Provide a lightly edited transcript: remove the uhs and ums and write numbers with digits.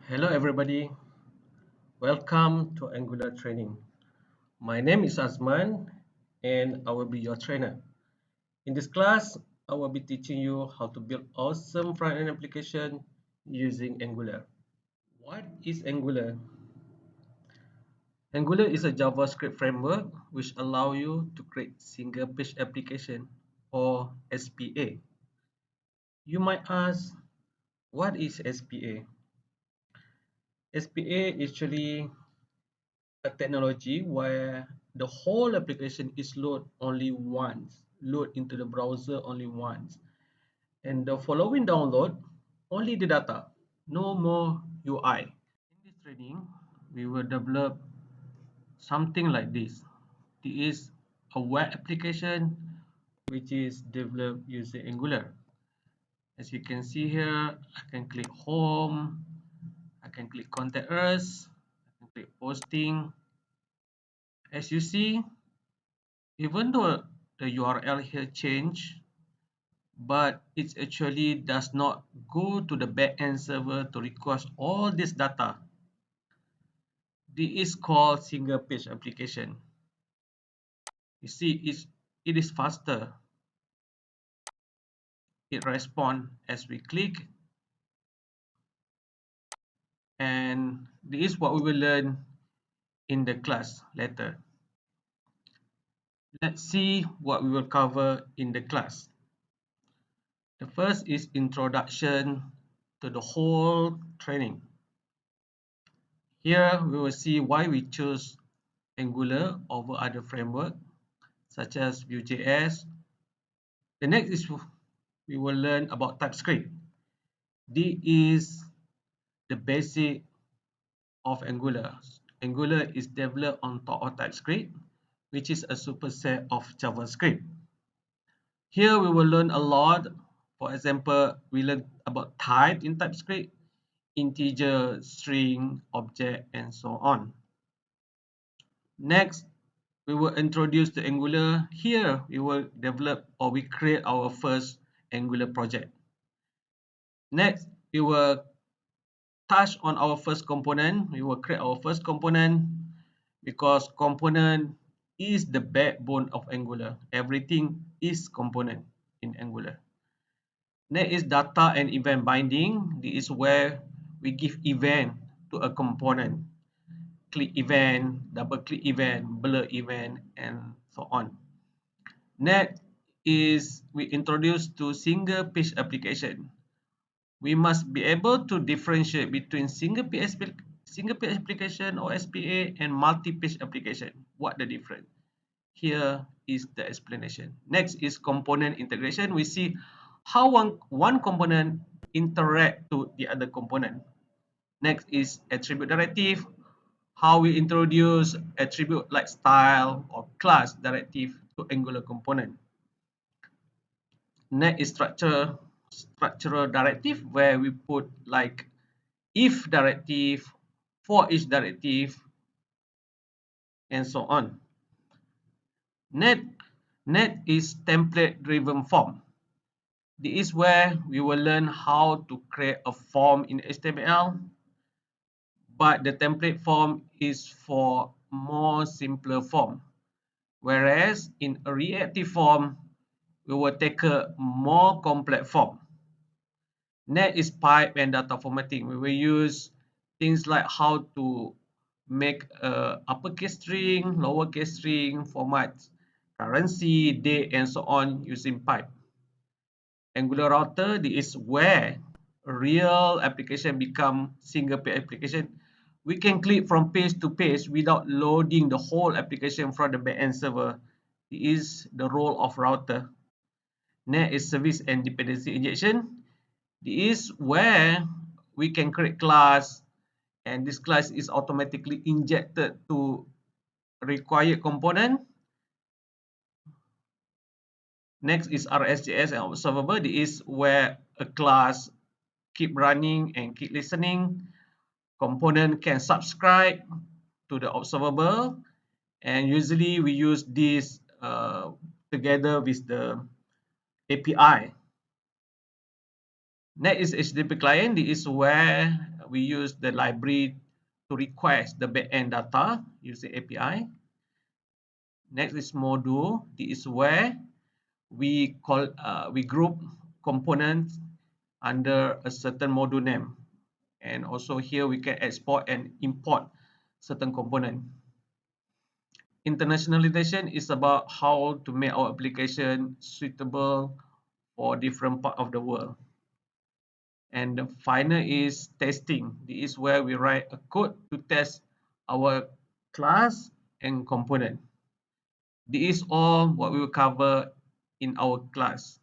Hello everybody, welcome to Angular Training. My name is Azman and I will be your trainer. In this class, I will be teaching you how to build awesome front-end application using Angular. What is Angular? Angular is a JavaScript framework which allows you to create single page application or SPA. You might ask, what is SPA? SPA is actually a technology where the whole application is load into the browser only once, and the following download only the data, no more UI. In this training, we will develop something like this. This is a web application which is developed using Angular. As you can see here, I can click home, I can click contact us, I can click posting. As you see, even though the URL here change, but it actually does not go to the backend server to request all this data. This is called single page application. You see, it is faster. It responds as we click, and this is what we will learn in the class later. Let's see what we will cover in the class. The first is introduction to the whole training. Here we will see why we choose Angular over other framework such as Vue.js. The next is we will learn about TypeScript. This is the basic of Angular. Angular is developed on top of TypeScript, which is a superset of JavaScript. Here we will learn a lot. For example, we learn about type in TypeScript, integer, string, object, and so on. Next, we will introduce the Angular. Here, we will develop or we create our first Angular project. Next, we will touch on our first component. We will create our first component because component is the backbone of Angular. Everything is component in Angular. Next is data and event binding. This is where we give event to a component. Click event, double click event, blur event, and so on. Next is we introduce to single page application. We must be able to differentiate between single page application or SPA and multi-page application. What the difference? Here is the explanation. Next is component integration. We see how one component interact to the other component. Next is attribute directive. How we introduce attribute like style or class directive to Angular component. Next is structural directive, where we put like if directive, for each directive, and so on. Next is template driven form. This is where we will learn how to create a form in HTML, but the template form is for more simpler form. Whereas in a reactive form, we will take a more complex form. Next is pipe and data formatting. We will use things like how to make a uppercase string, lowercase string, format currency, date, and so on using pipe. Angular router, this is where a real application become single page application. We can click from page to page without loading the whole application from the backend server. This is the role of router. Next is service and dependency injection. This is where we can create class, and this class is automatically injected to required component. Next is RSJS and observable. This is where a class keep running and keep listening. Component can subscribe to the observable, and usually we use this together with the API. Next is HTTP client. This is where we use the library to request the backend data using API. Next is module. This is where we group components under a certain module name, and also here we can export and import certain component. Internationalization is about how to make our application suitable for different part of the world. And the final is testing. This is where we write a code to test our class and component. This is all what we will cover in our class.